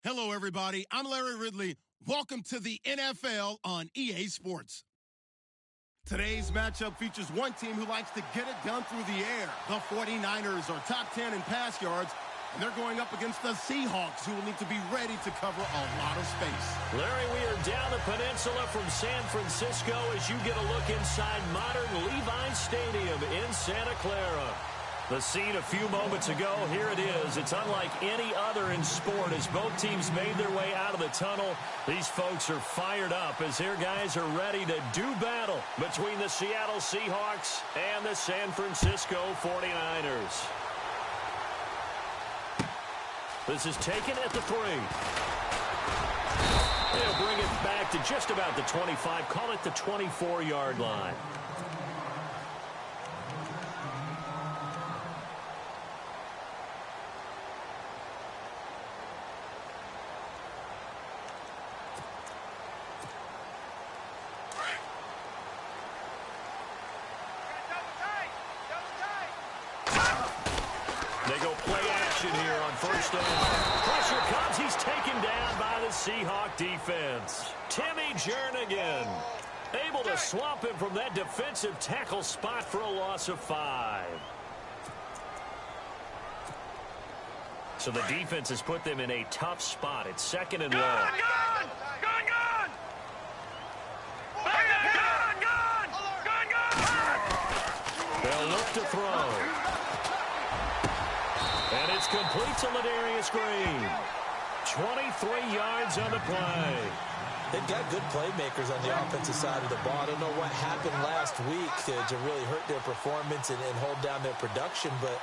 Hello, everybody. I'm Larry Ridley. Welcome to the NFL on EA Sports. Today's matchup features one team who likes to get it done through the air. The 49ers are top 10 in pass yards, and they're going up against the Seahawks, who will need to be ready to cover a lot of space. Larry, we are down the peninsula from San Francisco as you get a look inside modern Levi Stadium in Santa Clara. The scene a few moments ago, here it is. It's unlike any other in sport as both teams made their way out of the tunnel. These folks are fired up as their guys are ready to do battle between the Seattle Seahawks and the San Francisco 49ers. This is taken at the 3. They'll bring it back to just about the 25. Call it the 24-yard line. They go play action here on first down. Pressure comes. He's taken down by the Seahawk defense. Timmy Jernigan able to swamp him from that defensive tackle spot for a loss of 5. So the defense has put them in a tough spot. It's second and long. Gun! They'll look to throw. And it's complete to Ladarius Green. 23 yards on the play. They've got good playmakers on the offensive side of the ball. I don't know what happened last week to really hurt their performance and hold down their production, but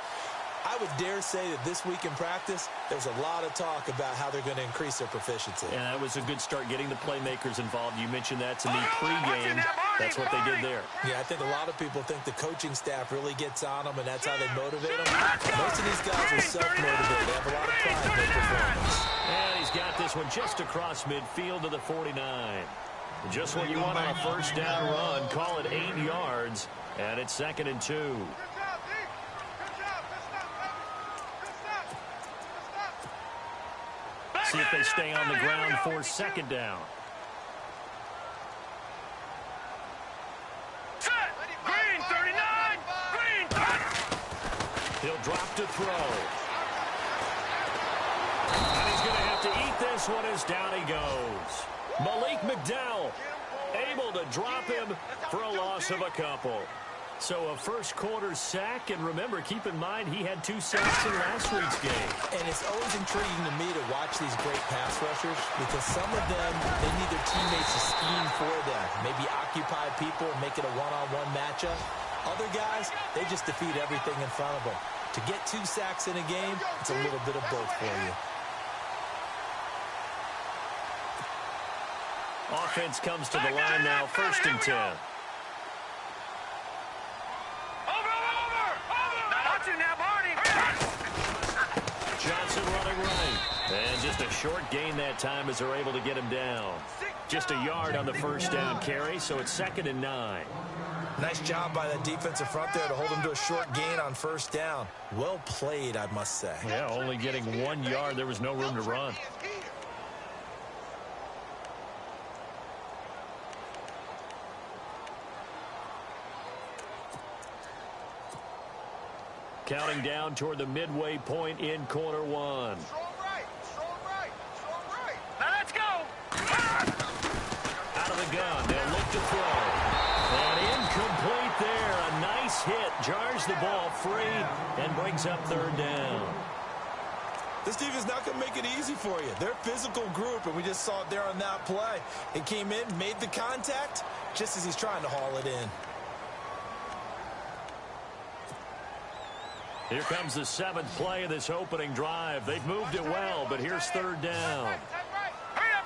I would dare say that this week in practice, there's a lot of talk about how they're going to increase their proficiency. And that was a good start getting the playmakers involved. You mentioned that to me pregame. That's what they did there. Yeah, I think a lot of people think the coaching staff really gets on them, and that's how they motivate them. Most of these guys are self-motivated. They have a lot of pride in their performance. And he's got this one just across midfield to the 49. Just what you want on a first down run. Call it 8 yards, and it's second and 2. See if they stay on the ground for second down. Green, 39! Green! He'll drop to throw. And he's going to have to eat this one as down he goes. Malik McDowell able to drop him for a loss of a couple. So a first quarter sack, and remember, keep in mind he had 2 sacks in last week's game. And it's always intriguing to me to watch these great pass rushers because some of them, they need their teammates to scheme for them. Maybe occupy people and make it a one-on-one matchup. Other guys, they just defeat everything in front of them. To get 2 sacks in a game, it's a little bit of both for you. Offense comes to the line now, first and 10. Johnson running right. And just a short gain that time as they're able to get him down. Just a yard on the first down carry, so it's second and 9. Nice job by that defensive front there to hold him to a short gain on first down. Well played, I must say. Yeah, only getting 1 yard. There was no room to run. Counting down toward the midway point in quarter 1. Strong right. Now let's go. Out of the gun, they'll look to throw. And incomplete there. A nice hit. Jars the ball free and brings up third down. This defense not going to make it easy for you. They're a physical group, and we just saw it there on that play. It came in, made the contact, just as he's trying to haul it in. Here comes the 7th play of this opening drive. They've moved it well, but here's third down.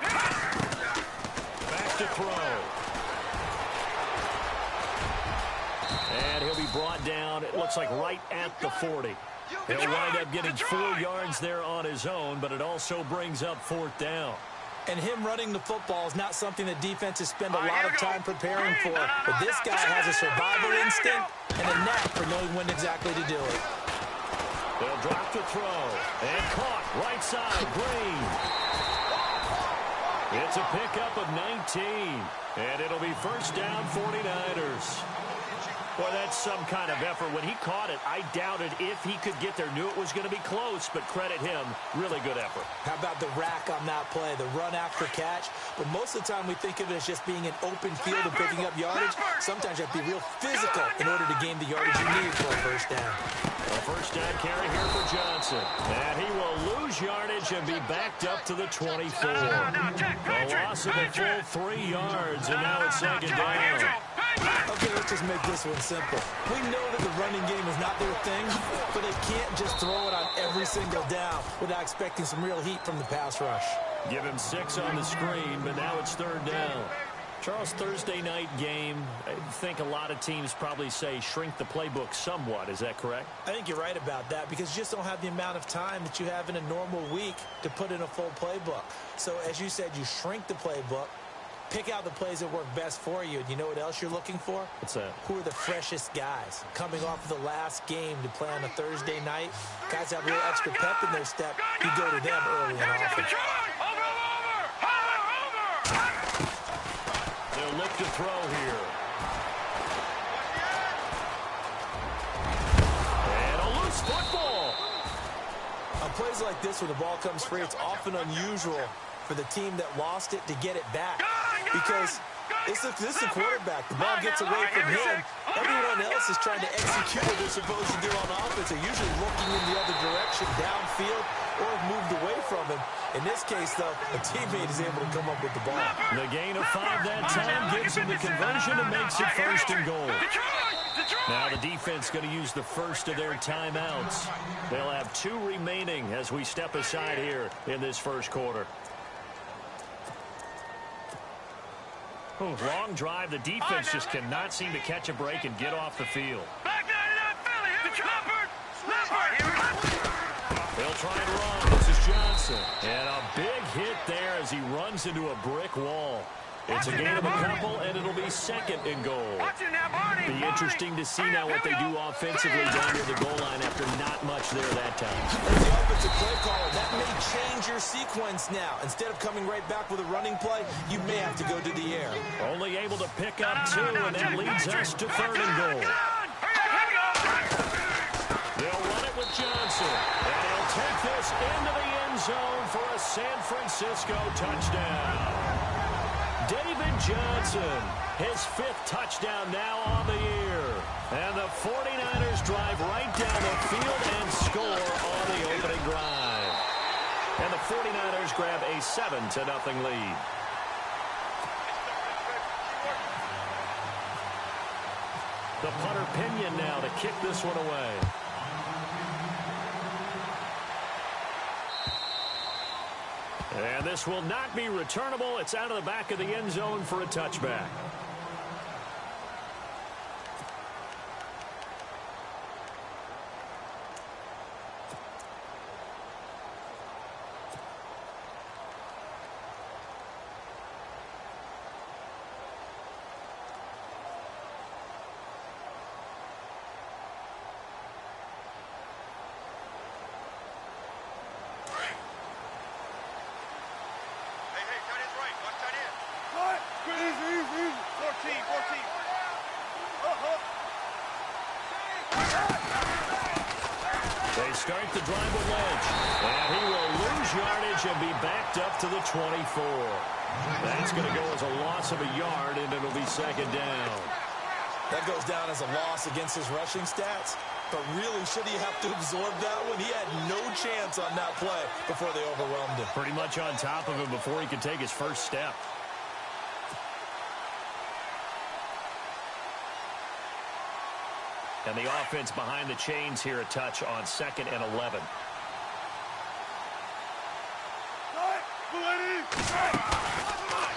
Back to throw. And he'll be brought down, it looks like right at the 40. He'll wind up getting 4 yards there on his own, but it also brings up fourth down. And him running the football is not something that defenses spend a lot of time preparing for. But this guy has a survival instinct and a knack for knowing when exactly to do it. They'll drop the throw. And caught right side, Green. It's a pickup of 19, and it'll be first down 49ers. Well, that's some kind of effort. When he caught it, I doubted if he could get there. Knew it was going to be close, but credit him. Really good effort. How about the rack on that play, the run after catch? But most of the time we think of it as just being an open field and picking up yardage. Sometimes you have to be real physical in order to gain the yardage you need for a first down. A first down carry here for Johnson. And he will lose yardage and be backed up to the 24. A loss of a full 3 yards, and now it's second down. Okay, let's just make this one simple. We know that the running game is not their thing, but they can't just throw it on every single down without expecting some real heat from the pass rush. Give him 6 on the screen, but now it's third down. Charles, Thursday night game, I think a lot of teams probably say shrink the playbook somewhat. Is that correct? I think you're right about that because you just don't have the amount of time that you have in a normal week to put in a full playbook. So, as you said, you shrink the playbook. Pick out the plays that work best for you. And you know what else you're looking for? What's that? Who are the freshest guys? Coming off of the last game to play on a Thursday night, guys have a little extra pep in their step. You go to them early and often. They'll look to throw here. And a loose football. On plays like this where the ball comes free, it's often unusual for the team that lost it to get it back. Because this is the quarterback. The ball gets away from him. Everyone else is trying to execute what they're supposed to do on offense. They're usually looking in the other direction, downfield, or have moved away from him. In this case, though, a teammate is able to come up with the ball. The gain of 5 that time gives him the conversion and makes it first and goal. Now the defense going to use the first of their timeouts. They'll have 2 remaining as we step aside here in this first quarter. Long drive. The defense just cannot seem to catch a break and get off the field. They'll try and run. This is Johnson. And a big hit there as he runs into a brick wall. It's a gain of a couple, and it'll be second and goal. Be interesting to see now what they do offensively down near the goal line after not much there that time. As the offensive play caller, that may change your sequence now. Instead of coming right back with a running play, you may have to go to the air. Only able to pick up 2, and that leads us to third and goal. They'll run it with Johnson, and they'll take this into the end zone for a San Francisco touchdown. David Johnson, his 5th touchdown now on the year. And the 49ers drive right down the field and score on the opening drive. And the 49ers grab a 7-0 lead. The punter Pinion now to kick this one away. And this will not be returnable. It's out of the back of the end zone for a touchback. They start the drive with Lynch, and he will lose yardage and be backed up to the 24. That's going to go as a loss of a yard, and it'll be second down. That goes down as a loss against his rushing stats. But really, should he have to absorb that one? He had no chance on that play before they overwhelmed him. Pretty much on top of him before he could take his first step. And the offense behind the chains here a touch on 2nd and 11.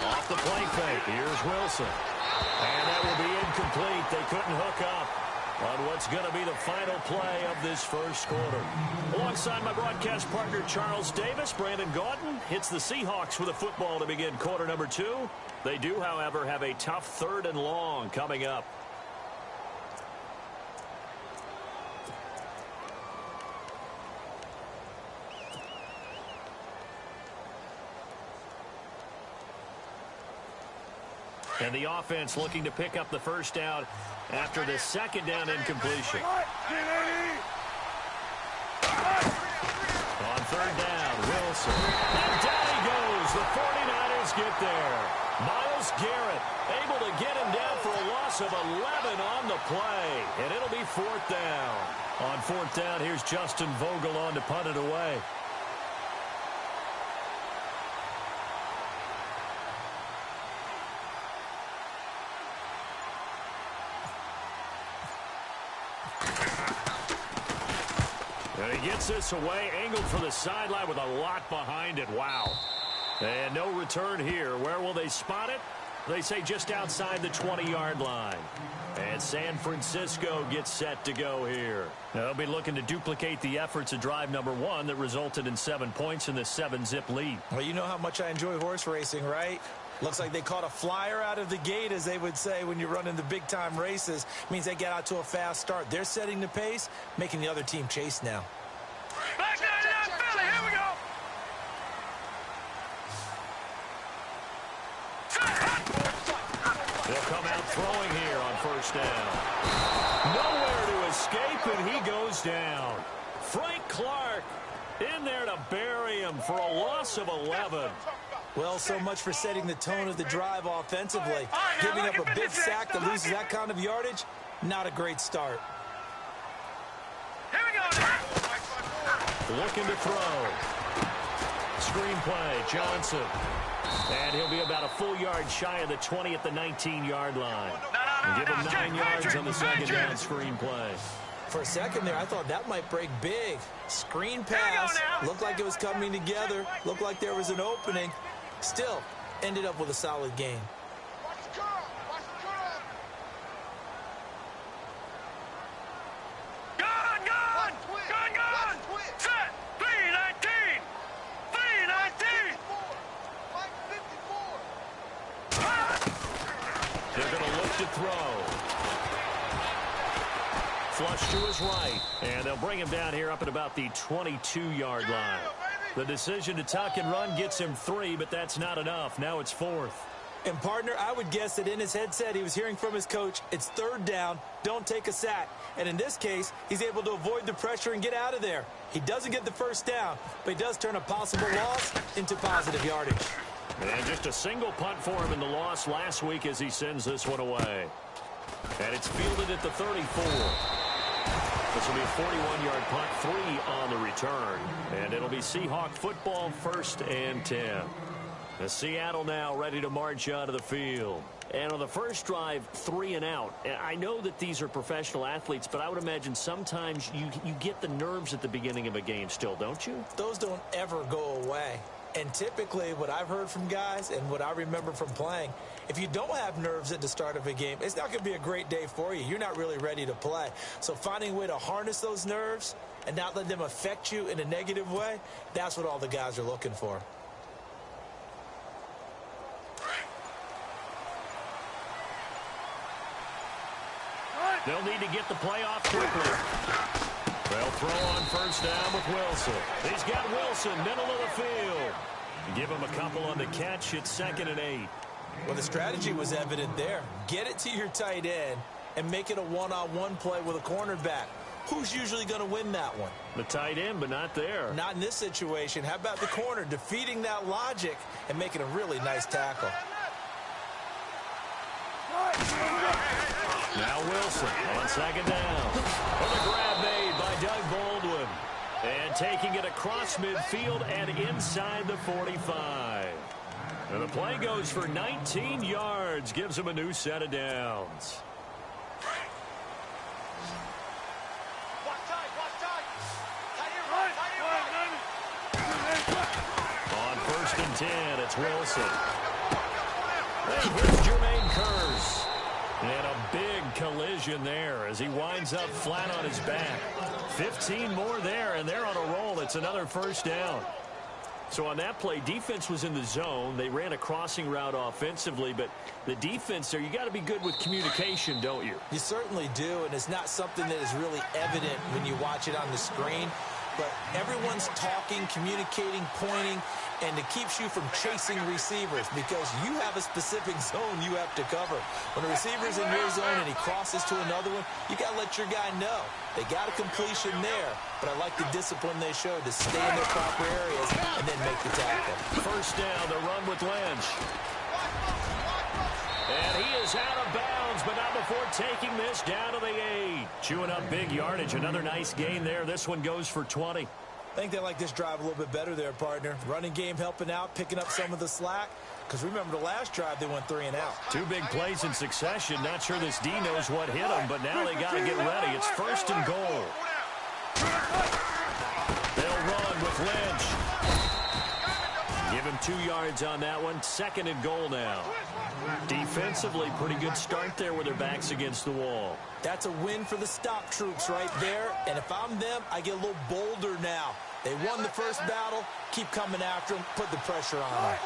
Off the play fake. Here's Wilson. And that will be incomplete. They couldn't hook up on what's going to be the final play of this first quarter. Alongside my broadcast partner, Charles Davis, Brandon Gaudin hits the Seahawks with a football to begin quarter number 2. They do, however, have a tough 3rd and long coming up. And the offense looking to pick up the first down after the second down incompletion. On third down, Wilson. And down he goes. The 49ers get there. Myles Garrett able to get him down for a loss of 11 on the play. And it'll be fourth down. On fourth down, here's Justin Vogel on to punt it away. And he gets this away, angled for the sideline with a lot behind it. Wow. And no return here. Where will they spot it? They say just outside the 20-yard line. And San Francisco gets set to go here. They'll be looking to duplicate the efforts of drive number 1 that resulted in 7 points in this 7-zip lead. Well, you know how much I enjoy horse racing, right? Looks like they caught a flyer out of the gate, as they would say when you're running the big-time races. Means they get out to a fast start. They're setting the pace, making the other team chase now. Back down, Philly, here we go. They'll come out throwing here on first down. Nowhere to escape, and he goes down. Frank Clark in there to bury him for a loss of 11. Well, so much for setting the tone of the drive offensively. Giving up a big sack that loses that kind of yardage, not a great start. Here we go now. Looking to throw. Screenplay, Johnson. And he'll be about a full yard shy of the 20 at the 19-yard line. And give him 9 yards on the second down screenplay. For a second there, I thought that might break big. Screen pass, looked like it was coming together, looked like there was an opening. Still, ended up with a solid game. Watch the curl. Watch the curl. Gun, gun. Gun, gun. Set. 319. 319. 54. They're going to look to throw. Flush to his right. And they'll bring him down here up at about the 22-yard line. The decision to tuck and run gets him 3, but that's not enough. Now it's 4th. And, partner, I would guess that in his headset he was hearing from his coach, it's third down, don't take a sack. And in this case, he's able to avoid the pressure and get out of there. He doesn't get the first down, but he does turn a possible loss into positive yardage. And just a single punt for him in the loss last week as he sends this one away. And it's fielded at the 34. This will be a 41-yard punt, 3 on the return. And it'll be Seahawk football, 1st and 10. The Seattle now ready to march out of the field. And on the first drive, 3 and out. I know that these are professional athletes, but I would imagine sometimes you get the nerves at the beginning of a game still, don't you? Those don't ever go away. And typically what I've heard from guys and what I remember from playing, if you don't have nerves at the start of a game, it's not going to be a great day for you. You're not really ready to play. So finding a way to harness those nerves and not let them affect you in a negative way, that's what all the guys are looking for. They'll need to get the play off quickly. They'll throw on first down with Wilson. He's got Wilson, middle of the field. Give him a couple on the catch. It's 2nd and 8. Well, the strategy was evident there. Get it to your tight end and make it a one-on-one play with a cornerback. Who's usually going to win that one? The tight end, but not there. Not in this situation. How about the corner defeating that logic and making a really nice tackle? Now Wilson on 2nd down. With a grab made by Doug Baldwin. And taking it across midfield and inside the 45. And the play goes for 19 yards. Gives him a new set of downs. On 1st and 10, it's Wilson. And here's Jermaine Kearse. And a big collision there as he winds up flat on his back. 15 more there, and they're on a roll. It's another first down. So on that play, defense was in the zone. They ran a crossing route offensively, but the defense there, you got to be good with communication, don't you? You certainly do, and it's not something that is really evident when you watch it on the screen. but everyone's talking, communicating, pointing, and it keeps you from chasing receivers because you have a specific zone you have to cover. When a receiver's in your zone and he crosses to another one, you got to let your guy know. They got a completion there, but I like the discipline they showed to stay in their proper areas and then make the tackle. First down, the run with Lynch. And he is out of bounds, but not before taking this down to the 8. Chewing up big yardage. Another nice gain there. This one goes for 20. I think they like this drive a little bit better there, partner. Running game helping out, picking up some of the slack. Because remember the last drive, they went 3 and out. 2 big plays in succession. Not sure this D knows what hit them, but now they got to get ready. It's first and goal. They'll run with Lynch. Give him 2 yards on that one. Second and goal now. Defensively, pretty good start there with their backs against the wall. That's a win for the stop troops right there. And if I'm them, I get a little bolder now. They won the first battle. Keep coming after them. Put the pressure on them.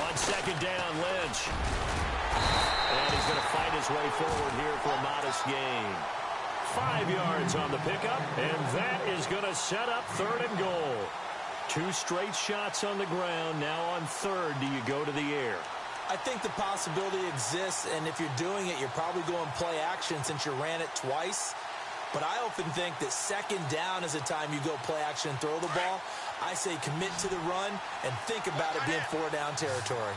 On second down, Lynch. And he's going to fight his way forward here for a modest gain. 5 yards on the pickup, and that is going to set up third and goal. 2 straight shots on the ground. Now on third, do you go to the air? I think the possibility exists, and if you're doing it, you're probably going play action since you ran it twice. But I often think that second down is the time you go play action and throw the ball. I say commit to the run and think about it being 4 down territory.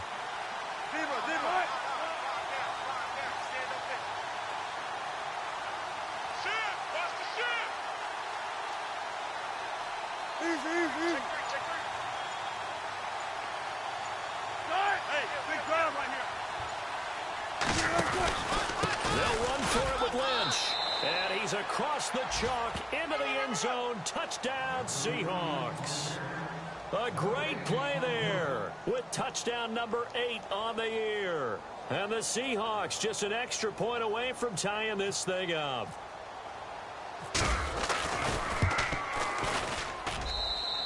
They'll run for it with Lynch. And he's across the chalk into the end zone. Touchdown, Seahawks. A great play there with touchdown number 8 on the year. And the Seahawks just an extra point away from tying this thing up.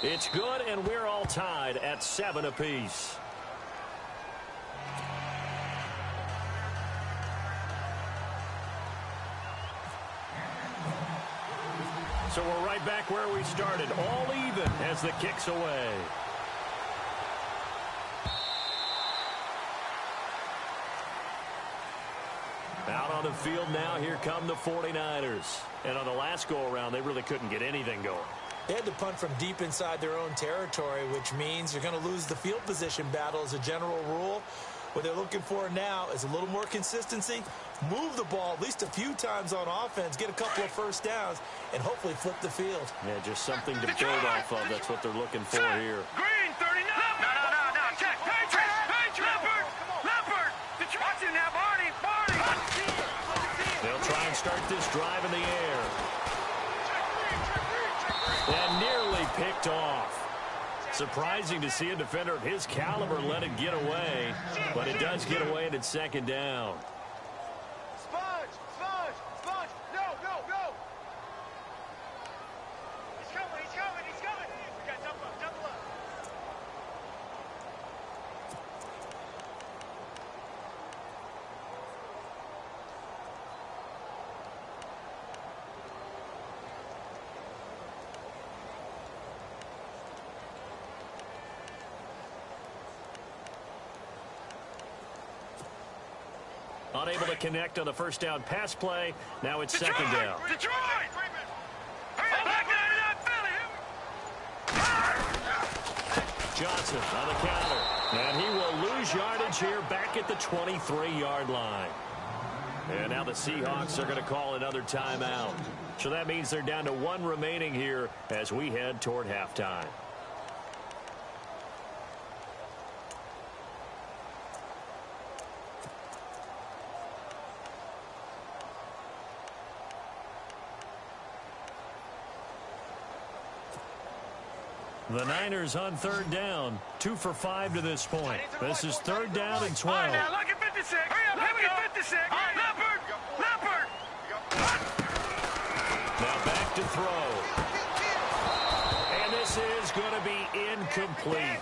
It's good, and we're all tied at 7 apiece. So we're right back where we started, all even as the kick's away. Out on the field now, here come the 49ers. And on the last go-around, they really couldn't get anything going. They had to punt from deep inside their own territory, which means you're going to lose the field position battle as a general rule. What they're looking for now is a little more consistency, move the ball at least a few times on offense, get a couple of first downs, and hopefully flip the field. Yeah, just something to build off of. That's what they're looking for here. Green, 39. No. Check. Patriots. Leopard. Watching now, Barney. They'll try and start this drive in the air. And nearly picked off. Surprising to see a defender of his caliber let it get away, but it does get away and it's second down. Sponge. No. He's coming. We got double up. Unable to connect on the first down pass play. Now it's second down. Detroit! Johnson on the counter. And he will lose yardage here back at the 23-yard line. And now the Seahawks are going to call another timeout. So that means they're down to 1 remaining here as we head toward halftime. The Niners on third down, 2 for 5 to this point. This is third down and 12. Now look at 56. Look at 56. Leopard. Now back to throw. And this is going to be incomplete.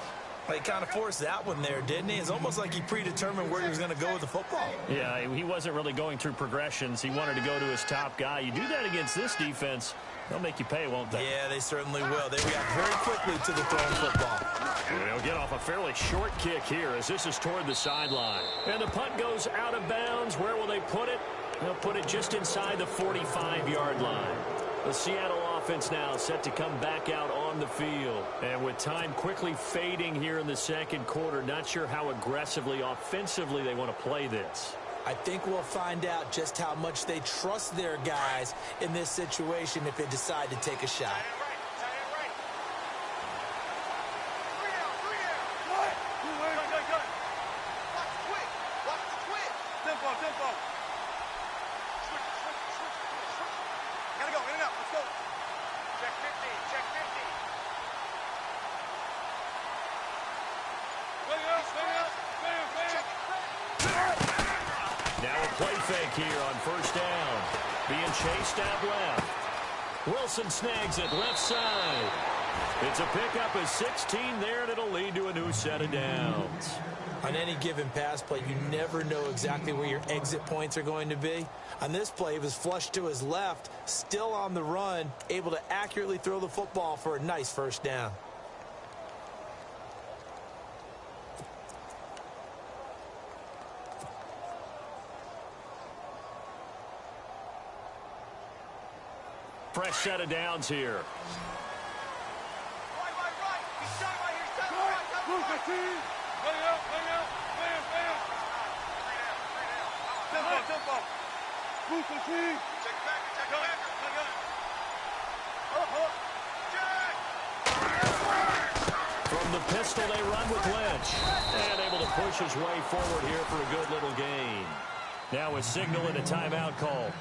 He kind of forced that one there, didn't he? It's almost like he predetermined where he was going to go with the football. Yeah, he wasn't really going through progressions. He wanted to go to his top guy. You do that against this defense, they'll make you pay, won't they? Yeah, they certainly will. They react very quickly to the thrown football. They'll get off a fairly short kick here as this is toward the sideline. And the punt goes out of bounds. Where will they put it? They'll put it just inside the 45-yard line. The Seattle offense now set to come back out on the field. And with time quickly fading here in the second quarter, not sure how aggressively, offensively they want to play this. I think we'll find out just how much they trust their guys in this situation if they decide to take a shot. Now a play fake here on first down. Being chased out left. Wilson snags it left side. It's a pickup of 16 there, and it'll lead to a new set of downs. On any given pass play, you never know exactly where your exit points are going to be. On this play, he was flushed to his left, still on the run, able to accurately throw the football for a nice first down. Fresh set of downs here. From the pistol, they run with Lynch. And able to push his way forward here for a good little gain. Now a signal and a timeout call,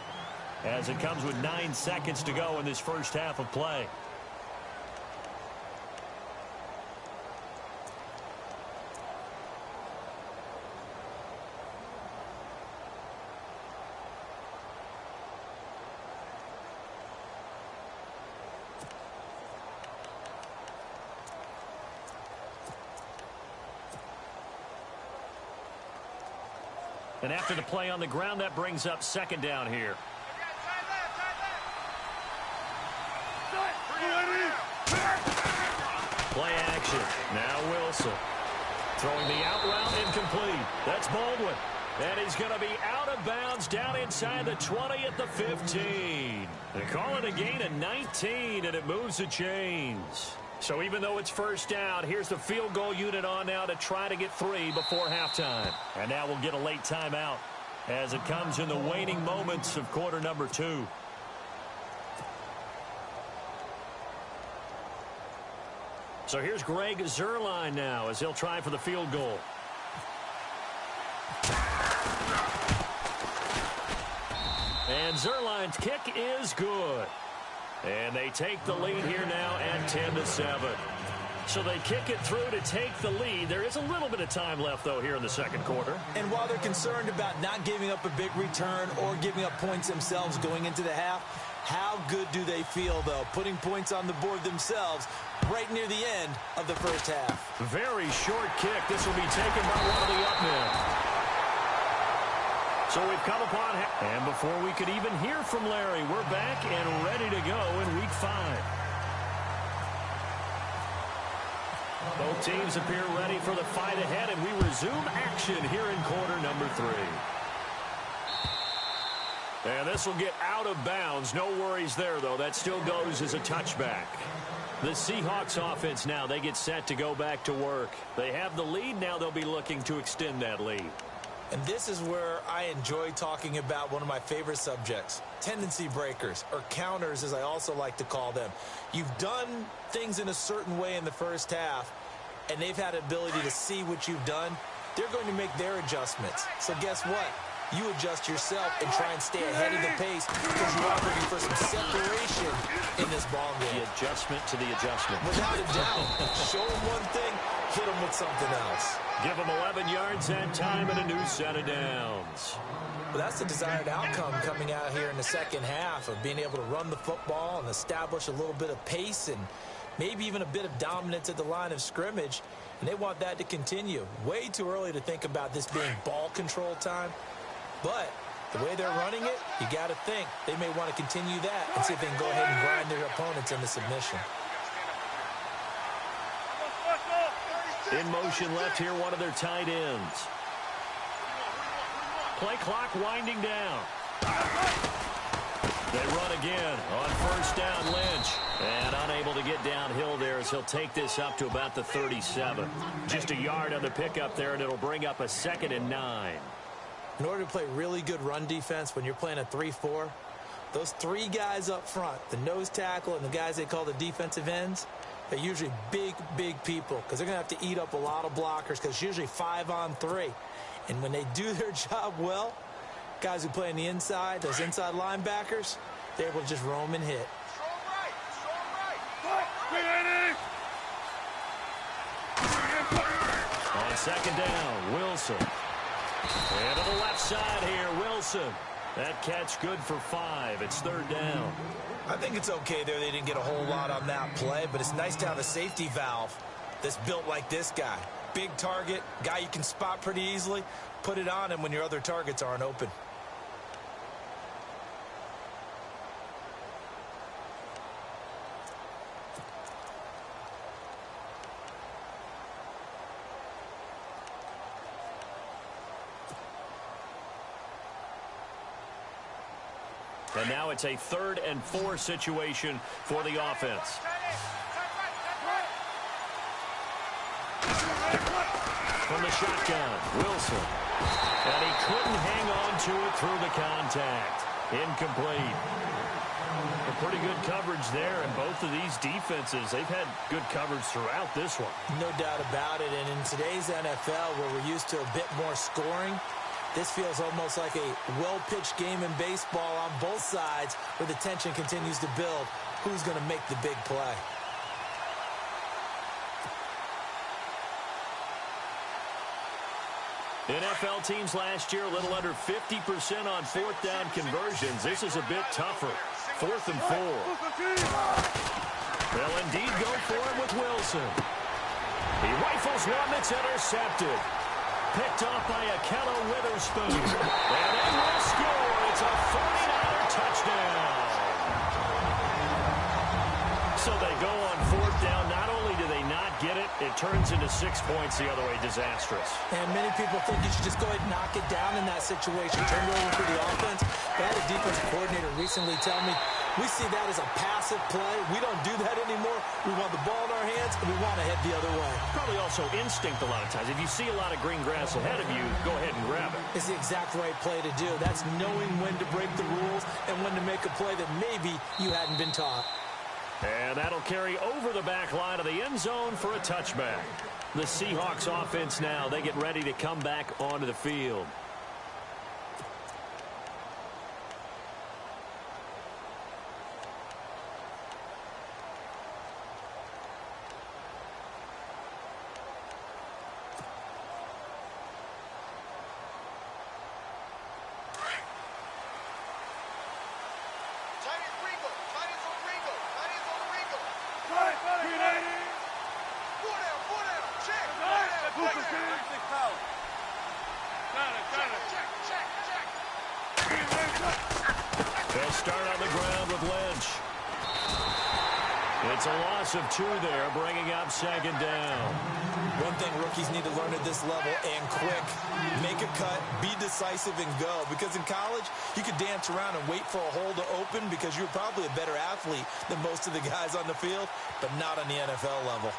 as it comes with 9 seconds to go in this first half of play. And after the play on the ground, that brings up second down here. Play action. Now Wilson. Throwing the out route incomplete. That's Baldwin. And he's going to be out of bounds down inside the 20 at the 15. They call it a gain of 19, and it moves the chains. So even though it's first down, here's the field goal unit on now to try to get 3 before halftime. And now we'll get a late timeout as it comes in the waning moments of quarter number 2. So here's Greg Zuerlein now as he'll try for the field goal. And Zuerlein's kick is good. And they take the lead here now at 10-7. So they kick it through to take the lead. There is a little bit of time left, though, here in the second quarter. And while they're concerned about not giving up a big return or giving up points themselves going into the half, how good do they feel, though, putting points on the board themselves right near the end of the first half? Very short kick. This will be taken by one of the up men. So we've come upon, and before we could even hear from Larry, we're back and ready to go in Week 5. Both teams appear ready for the fight ahead, and we resume action here in quarter number 3. And this will get out of bounds. No worries there, though. That still goes as a touchback. The Seahawks offense now, they get set to go back to work. They have the lead. Now they'll be looking to extend that lead. And this is where I enjoy talking about one of my favorite subjects, tendency breakers, or counters as I also like to call them. You've done things in a certain way in the first half, and they've had ability to see what you've done. They're going to make their adjustments. So guess what? You adjust yourself and try and stay ahead of the pace because you're operating for some separation in this ball game. The adjustment to the adjustment. Without a doubt. Show them one thing, hit them with something else. Give them 11 yards that time and a new set of downs. Well, that's the desired outcome coming out here in the second half of being able to run the football and establish a little bit of pace and maybe even a bit of dominance at the line of scrimmage, and they want that to continue. Way too early to think about this being ball control time, but the way they're running it, you got to think they may want to continue that and see if they can go ahead and grind their opponents into submission. In motion left here, one of their tight ends. Play clock winding down. They run again on first down, Lynch. And unable to get downhill there as he'll take this up to about the 37. Just a yard on the pickup there, and it'll bring up a 2nd and 9. In order to play really good run defense when you're playing a 3-4, those 3 guys up front, the nose tackle and the guys they call the defensive ends, they're usually big, big people because they're going to have to eat up a lot of blockers because it's usually 5-on-3. And when they do their job well, guys who play on the inside, those inside linebackers, they're able to just roam and hit. On second down, Wilson. And to the left side here, Wilson. That catch good for 5. It's 3rd down. I think it's okay there. They didn't get a whole lot on that play, but it's nice to have a safety valve that's built like this guy. Big target, guy you can spot pretty easily. Put it on him when your other targets aren't open. And now it's a 3rd and 4 situation for the offense. From the shotgun, Wilson. And he couldn't hang on to it through the contact. Incomplete. A pretty good coverage there, and both of these defenses, they've had good coverage throughout this one. No doubt about it, and in today's NFL, where we're used to a bit more scoring, this feels almost like a well-pitched game in baseball on both sides where the tension continues to build. Who's going to make the big play? NFL teams last year a little under 50% on 4th down conversions. This is a bit tougher. 4th and 4. They'll indeed go for it with Wilson. He rifles one that's intercepted. Picked off by Akello Witherspoon. And they will score. It's a 49er touchdown. So they go on 4th down. Not only do they not get it, it turns into 6 points the other way. Disastrous. And many people think you should just go ahead and knock it down in that situation. Turn it over for the offense. I had a defensive coordinator recently tell me, we see that as a passive play. We don't do that anymore. We want the ball in our hands, and we want to head the other way. Probably also instinct a lot of times. If you see a lot of green grass ahead of you, go ahead and grab it. It's the exact right play to do. That's knowing when to break the rules and when to make a play that maybe you hadn't been taught. And that'll carry over the back line of the end zone for a touchback. The Seahawks offense now, they get ready to come back onto the field. They'll start on the ground with Lynch. It's a loss of 2 there, bringing up 2nd down. One thing rookies need to learn at this level, and quick. Make a cut, be decisive, and go. Because in college, you could dance around and wait for a hole to open because you're probably a better athlete than most of the guys on the field, but not on the NFL level.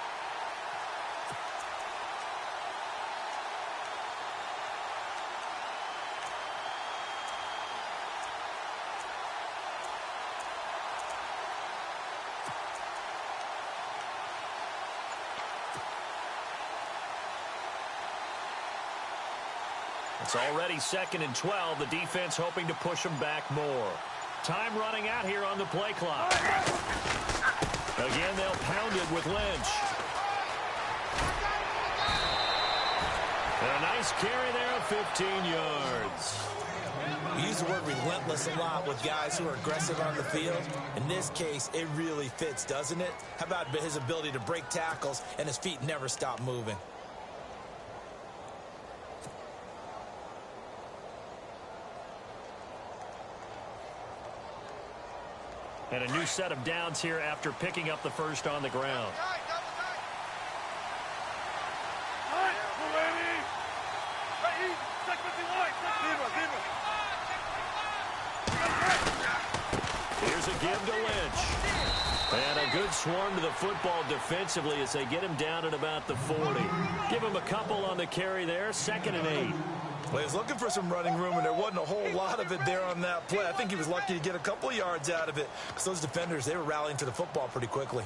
It's already 2nd and 12. The defense hoping to push them back more. Time running out here on the play clock. Again, they'll pound it with Lynch. And a nice carry there of 15 yards. We use the word relentless a lot with guys who are aggressive on the field. In this case, it really fits, doesn't it? How about his ability to break tackles and his feet never stop moving? And a new set of downs here after picking up the first on the ground. Here's a give to Lynch. And a good swarm to the football defensively as they get him down at about the 40. Give him a couple on the carry there. 2nd and 8. Well, he was looking for some running room, and there wasn't a whole lot of it there on that play. I think he was lucky to get a couple of yards out of it because those defenders, they were rallying to the football pretty quickly.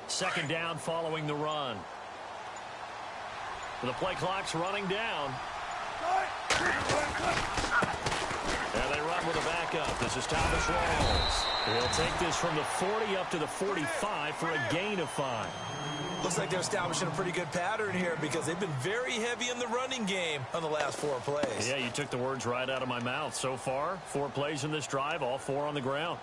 Second down following the run. The play clock's running down. And they run with a backup. This is Thomas Rawls. He'll take this from the 40 up to the 45 for a gain of 5. Looks like they're establishing a pretty good pattern here because they've been very heavy in the running game on the last 4 plays. Yeah, you took the words right out of my mouth. So far, 4 plays in this drive, all 4 on the ground.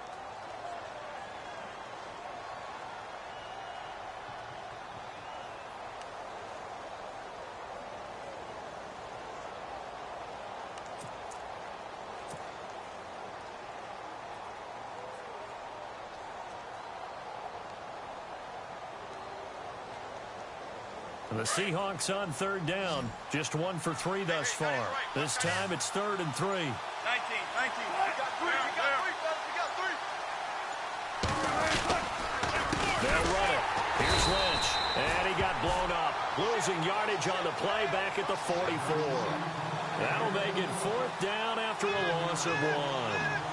The Seahawks on 3rd down. Just 1 for 3 thus far. This time it's 3rd and 3. 19. We got 3. They'll run it. Here's Lynch. And he got blown up. Losing yardage on the play back at the 44. That'll make it 4th down after a loss of 1.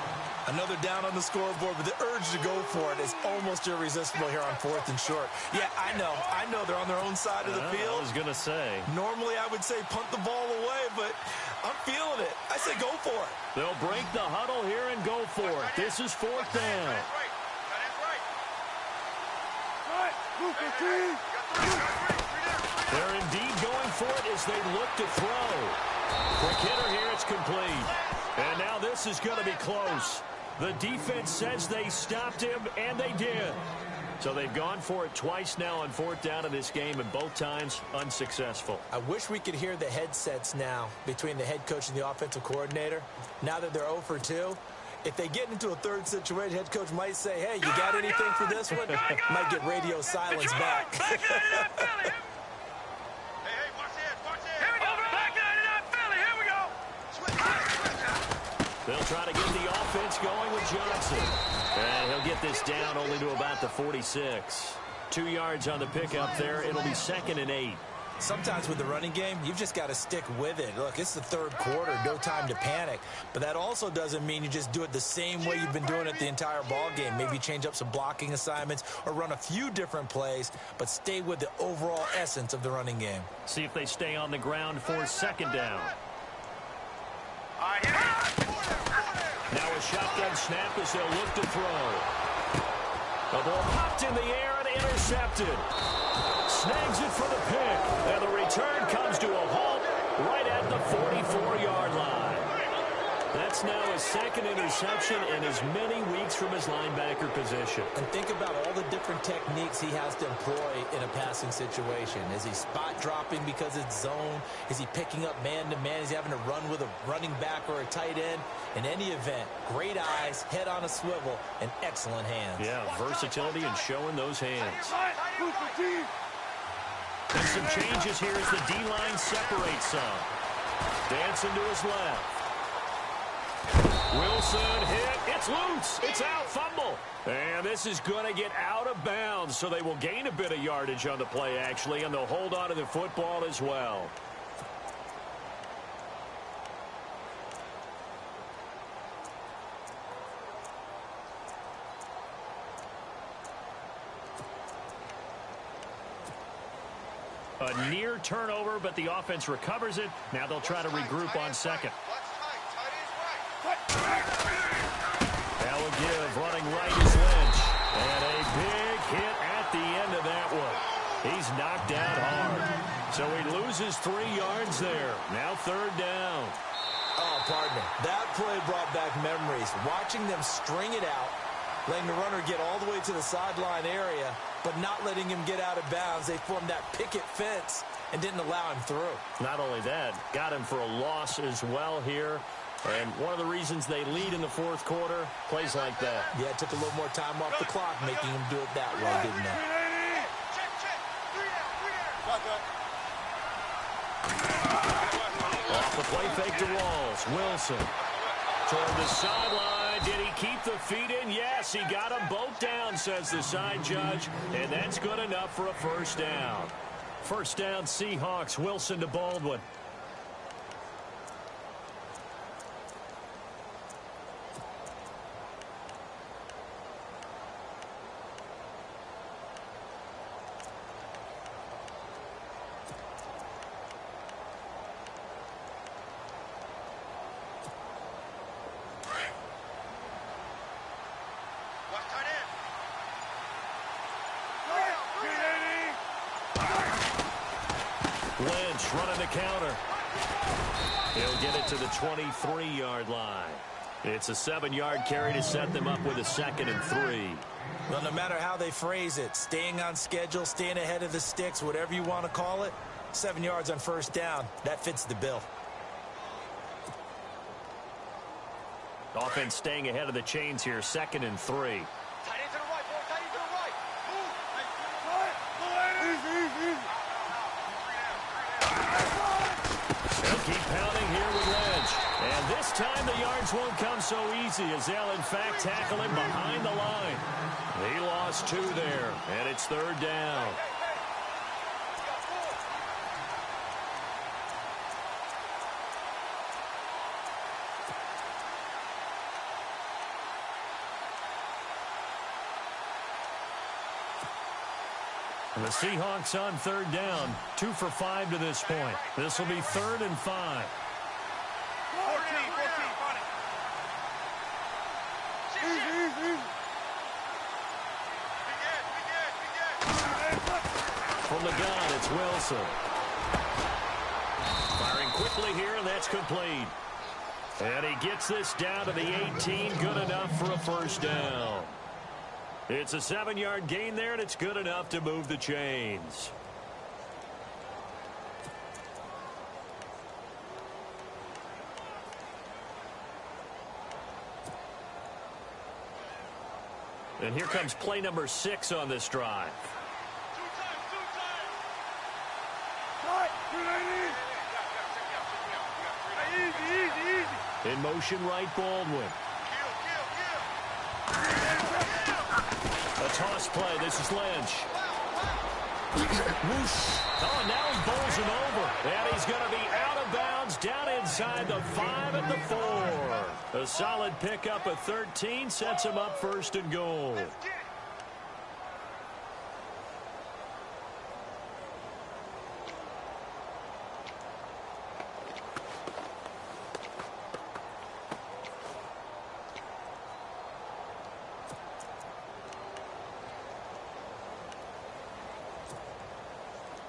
Another down on the scoreboard, but the urge to go for it is almost irresistible here on 4th and short. Yeah, I know they're on their own side of the field. I was going to say. Normally I would say punt the ball away, but I'm feeling it. I say go for it. They'll break the huddle here and go for it. This is 4th down. They're indeed going for it as they look to throw. Quick hitter here, it's complete. And now this is going to be close. The defense says they stopped him, and they did. So they've gone for it twice now on 4th down in this game, and both times unsuccessful. I wish we could hear the headsets now between the head coach and the offensive coordinator. Now that they're 0 for 2, if they get into a 3rd situation, head coach might say, hey, you got anything for this one? Might get radio silence back. They'll try to get the offense going with Johnson. And he'll get this down only to about the 46. 2 yards on the pickup there. It'll be 2nd and 8. Sometimes with the running game, you've just got to stick with it. Look, it's the 3rd quarter, no time to panic. But that also doesn't mean you just do it the same way you've been doing it the entire ball game. Maybe change up some blocking assignments or run a few different plays, but stay with the overall essence of the running game. See if they stay on the ground for 2nd down. Now a shotgun snap as they'll look to throw. The ball popped in the air and intercepted. Snags it for the pick. And the return comes to a halt right at the 44-yard line. That's now his 2nd interception in as many weeks from his linebacker position. And think about all the different techniques he has to employ in a passing situation. Is he spot dropping because it's zone? Is he picking up man-to-man? Is he having to run with a running back or a tight end? In any event, great eyes, head on a swivel, and excellent hands. Yeah, versatility and showing those hands. And some changes here as the D-line separates some. Dancing to his left. Wilson hit. It's loose. It's out. Fumble. And this is going to get out of bounds, so they will gain a bit of yardage on the play, actually, and they'll hold on to the football as well. A near turnover, but the offense recovers it. Now they'll try to regroup on second. That will give. Running right is Lynch. And a big hit at the end of that one. He's knocked out hard. So he loses 3 yards there. Now third down. Oh, partner, that play brought back memories. Watching them string it out, letting the runner get all the way to the sideline area, but not letting him get out of bounds. They formed that picket fence and didn't allow him through. Not only that, got him for a loss as well here. And one of the reasons they lead in the fourth quarter, plays like that. Yeah, it took a little more time off the clock, making him do it that way, didn't it? Off the play fake to Walls. Wilson toward the sideline. Did he keep the feet in? Yes, he got them both down, says the side judge. And that's good enough for a first down. First down, Seahawks. Wilson to Baldwin. Lynch running the counter. He'll get it to the 23-yard line. It's a 7-yard carry to set them up with a 2nd and 3. Well, no matter how they phrase it, staying on schedule, staying ahead of the sticks, whatever you want to call it, 7 yards on first down, that fits the bill. Offense staying ahead of the chains here, 2nd and 3. Keep pounding here with Lynch. And this time the yards won't come so easy as they'll in fact tackle him behind the line. He lost 2 there, and it's third down. And the Seahawks on third down, 2 for 5 to this point. This will be 3rd and 5. 14. From the gun, it's Wilson. Firing quickly here, and that's complete. And he gets this down to the 18, good enough for a first down. It's a 7-yard gain there, and it's good enough to move the chains. And here comes play number 6 on this drive. In motion, right, Baldwin. A toss play. This is Lynch. Whoosh. Oh, now he bowls him over. And he's going to be out of bounds down inside the 5 at the 4. A solid pickup of 13 sets him up 1st and goal.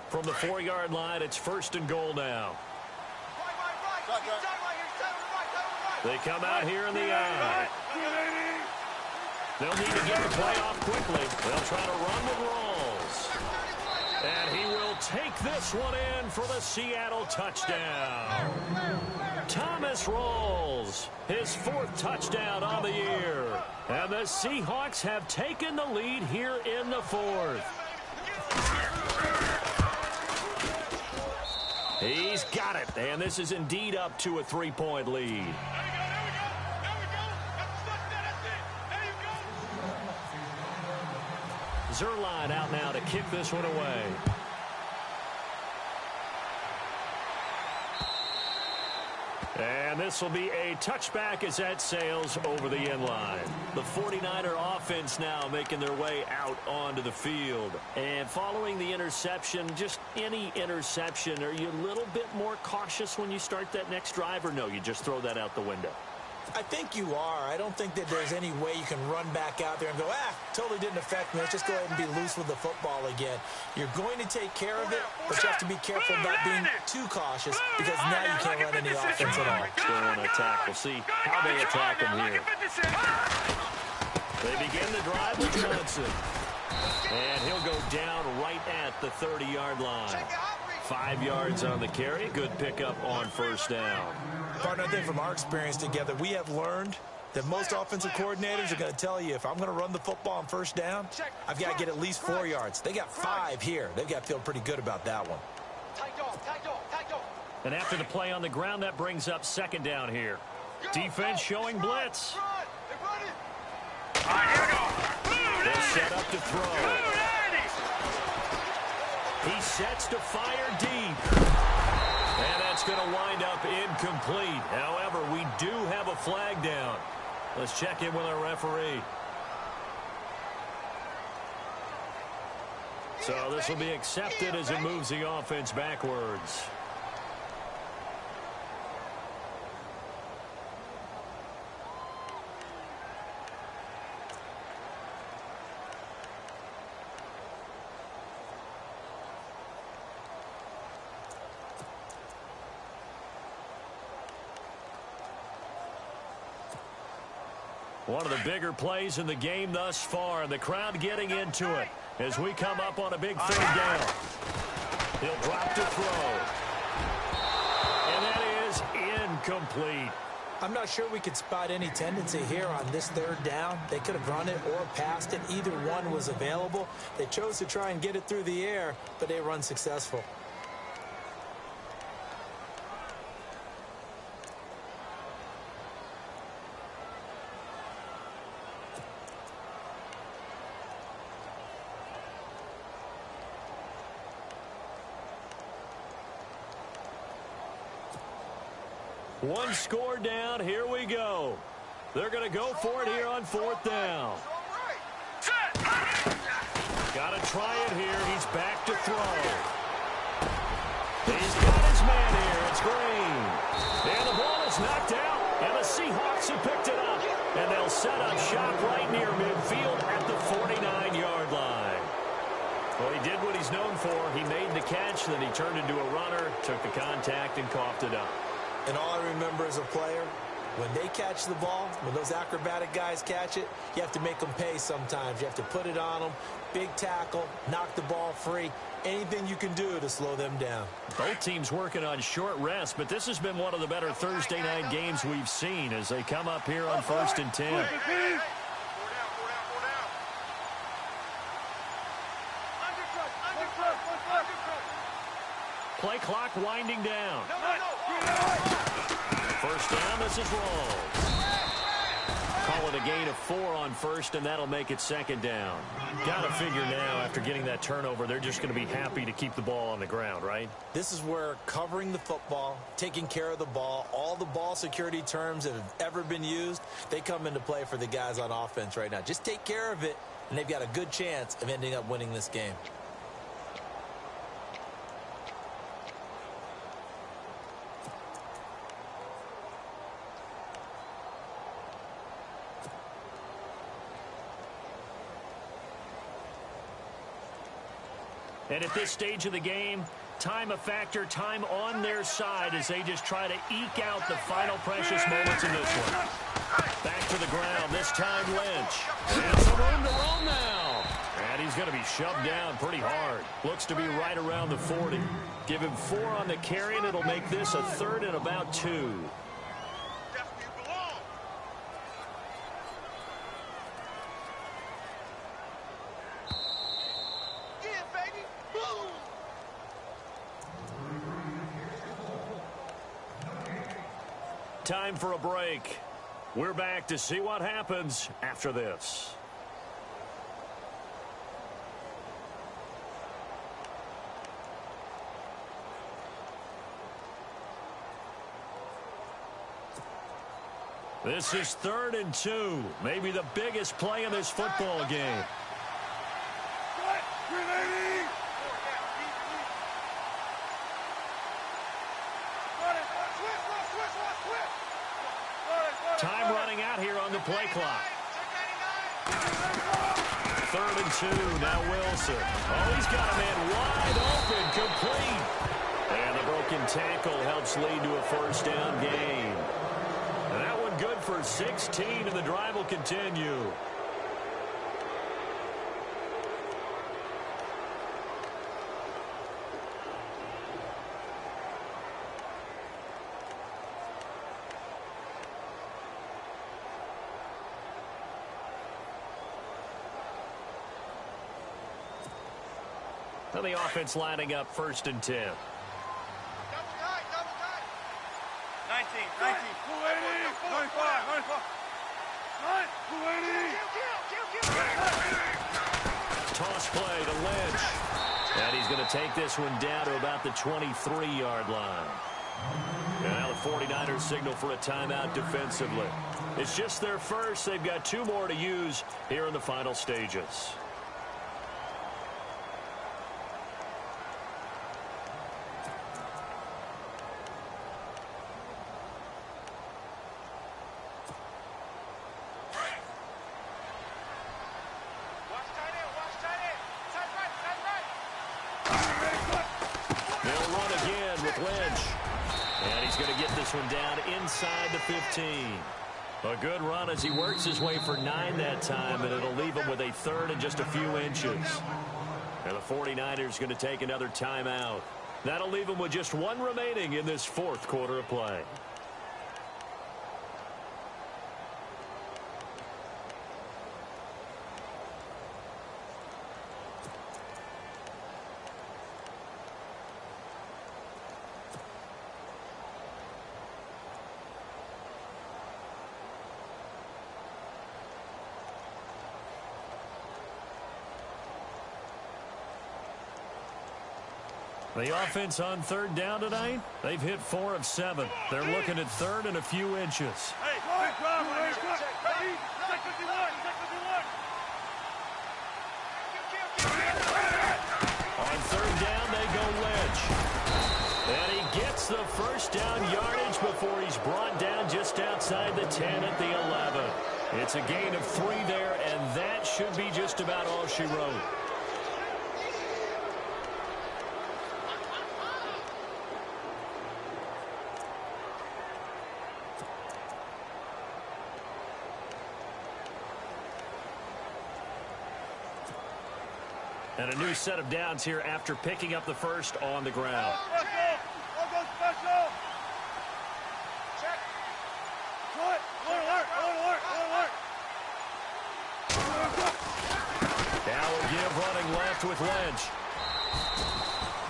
From the 4-yard line, it's 1st and goal now. They come out here in the eye. They'll need to get the play off quickly. They'll try to run with Rawls. And he will take this one in for the Seattle touchdown. Thomas Rawls, his 4th touchdown on the year. And the Seahawks have taken the lead here in the 4th. He's got it, and this is indeed up to a 3-point lead. Zerline out now to kick this one away. And this will be a touchback as that sails over the end line. The 49er offense now making their way out onto the field. And following the interception, just any interception, are you a little bit more cautious when you start that next drive, or no, you just throw that out the window? I think you are. I don't think that there's any way you can run back out there and go, totally didn't affect me. Let's just go ahead and be loose with the football again. You're going to take care of it, but you have to be careful not being too cautious because now you can't run any offense at all. Still want to attack. We'll see how they attack him here. They begin the drive with Johnson. And he'll go down right at the 30-yard line. 5 yards on the carry. Good pickup on first down. Partner, I think from our experience together, we have learned that most offensive coordinators are going to tell you, if I'm going to run the football on first down, I've got to get at least 4 yards. They got 5 here. They've got to feel pretty good about that one. And after the play on the ground, that brings up second down here. Defense showing blitz. They're set up to throw. He sets to fire deep. And that's going to wind up incomplete. However, we do have a flag down. Let's check in with our referee. So this will be accepted as it moves the offense backwards. One of the bigger plays in the game thus far. The crowd getting into it as we come up on a big third down. He'll drop to throw. And that is incomplete. I'm not sure we could spot any tendency here on this third down. They could have run it or passed it. Either one was available. They chose to try and get it through the air, but they run successful. One score down. Here we go. They're going to go for it here on fourth down. Got to try it here. He's back to throw. He's got his man here. It's Green. And the ball is knocked out. And the Seahawks have picked it up. And they'll set up shop right near midfield at the 49-yard line. Well, he did what he's known for. He made the catch, then he turned into a runner, took the contact, and coughed it up. And all I remember as a player, when they catch the ball, when those acrobatic guys catch it, you have to make them pay sometimes. You have to put it on them, big tackle, knock the ball free, anything you can do to slow them down. Both teams working on short rest, but this has been one of the better Thursday night games we've seen as they come up here on 1st and 10. Play clock winding down. First down, this is wrong. Call it a gain of 4 on first, and that'll make it second down. Got to figure now, after getting that turnover, they're just going to be happy to keep the ball on the ground, right? This is where covering the football, taking care of the ball, all the ball security terms that have ever been used, they come into play for the guys on offense right now. Just take care of it, and they've got a good chance of ending up winning this game. And at this stage of the game, time a factor, time on their side as they just try to eke out the final precious moments in this one. Back to the ground, this time Lynch. And some room to roam now. And he's going to be shoved down pretty hard. Looks to be right around the 40. Give him 4 on the carry, and it'll make this a third and about 2. Time for a break. We're back to see what happens after this. This is 3rd and 2. Maybe the biggest play in this football game. Time running out here on the play clock. 3rd and 2. Now Wilson. Oh, he's got a man wide open, complete. And the broken tackle helps lead to a first down gain. And that one good for 16, and the drive will continue. And the offense lining up 1st and 10. 19, 95, 95. Toss play to Lynch. And he's going to take this one down to about the 23-yard line. And now the 49ers signal for a timeout defensively. It's just their first. They've got 2 more to use here in the final stages. One down inside the 15. A good run as he works his way for 9 that time, and it'll leave him with a 3rd and just a few inches. And the 49ers going to take another timeout. That'll leave him with just 1 remaining in this 4th quarter of play. The offense on 3rd down tonight, they've hit 4 of 7. They're looking at 3rd and a few inches. On 3rd down, they go Lynch. And he gets the first down yardage before he's brought down just outside the 10 at the 11. It's a gain of 3 there, and that should be just about all she wrote. And a new set of downs here after picking up the first on the ground. Now we'll give running left with Lynch.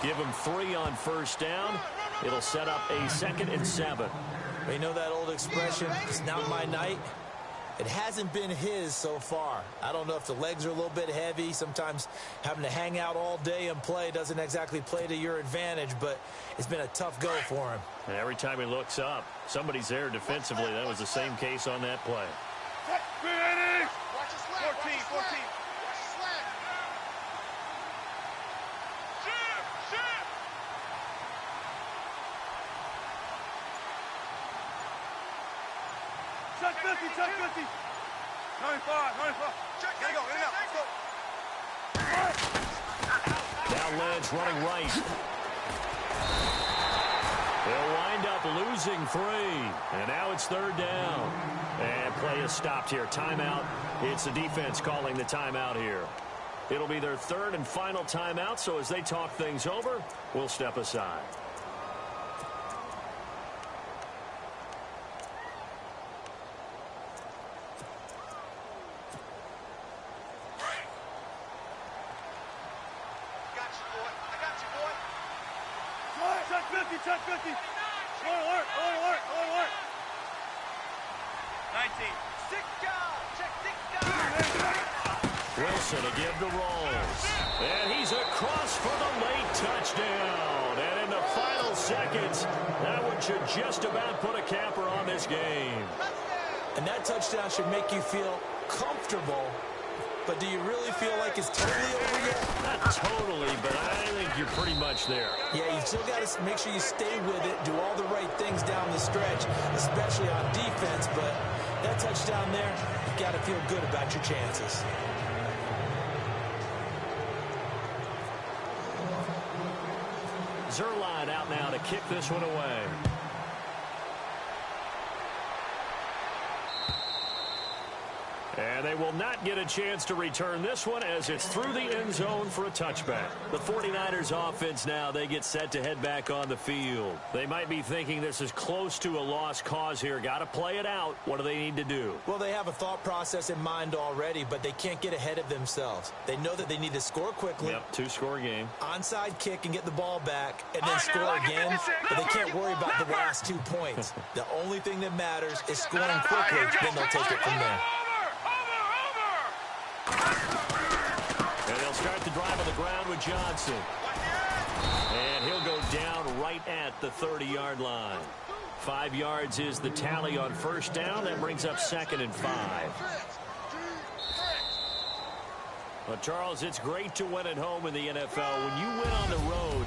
Give him 3 on 1st down. It'll set up a 2nd and 7. You know that old expression, it's not my night? It hasn't been his so far. I don't know if the legs are a little bit heavy. Sometimes having to hang out all day and play doesn't exactly play to your advantage, but it's been a tough go for him. And every time he looks up, somebody's there defensively. That was the same case on that play. 14. Check 50. 95. Gotta go, in and out. Let's go. Now Lynch running right. They'll wind up losing 3. And now it's 3rd down. And play is stopped here. Timeout. It's the defense calling the timeout here. It'll be their 3rd and final timeout, so as they talk things over, we'll step aside. Check 50. Alert. 19. 6 guard. Check 6 guard. Wilson to give the rolls. And he's across for the late touchdown. And in the final seconds, that one should just about put a capper on this game. And that touchdown should make you feel comfortable. But do you really feel like it's totally over yet? Not totally, but I think you're pretty much there. Yeah, you still got to make sure you stay with it, do all the right things down the stretch, especially on defense. But that touchdown there, you've got to feel good about your chances. Zerline out now to kick this one away. And they will not get a chance to return this one as it's through the end zone for a touchback. The 49ers offense now, they get set to head back on the field. They might be thinking this is close to a lost cause here. Got to play it out. What do they need to do? Well, they have a thought process in mind already, but they can't get ahead of themselves. They know that they need to score quickly. Yep, two-score game. Onside kick and get the ball back and then score again, but they can't worry about the last 2 points. The only thing that matters is scoring quickly, then they'll take it from there. And they'll start the drive on the ground with Johnson. And he'll go down right at the 30-yard line. 5 yards is the tally on first down. That brings up 2nd and 5. Well, Charles, it's great to win at home in the NFL. When you win on the road,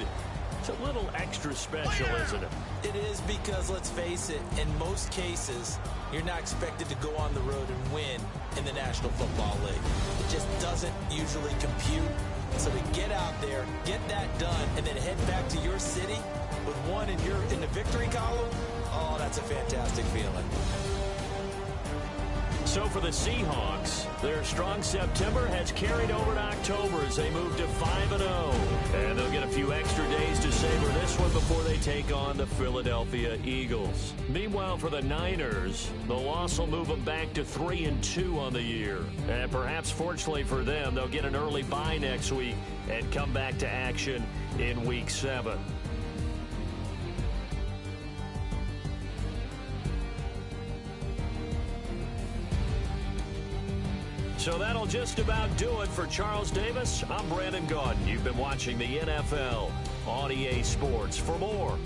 it's a little extra special, isn't it? It is because, let's face it, in most cases, you're not expected to go on the road and win in the National Football League. It just doesn't usually compute. So to get out there, get that done, and then head back to your city with one in the victory column, oh, that's a fantastic feeling. So for the Seahawks, their strong September has carried over to October as they move to 5-0. And they'll get a few extra days to savor this one before they take on the Philadelphia Eagles. Meanwhile, for the Niners, the loss will move them back to 3-2 on the year. And perhaps fortunately for them, they'll get an early bye next week and come back to action in Week 7. So that'll just about do it for Charles Davis. I'm Brandon Gaudin. You've been watching the NFL on EA Sports. For more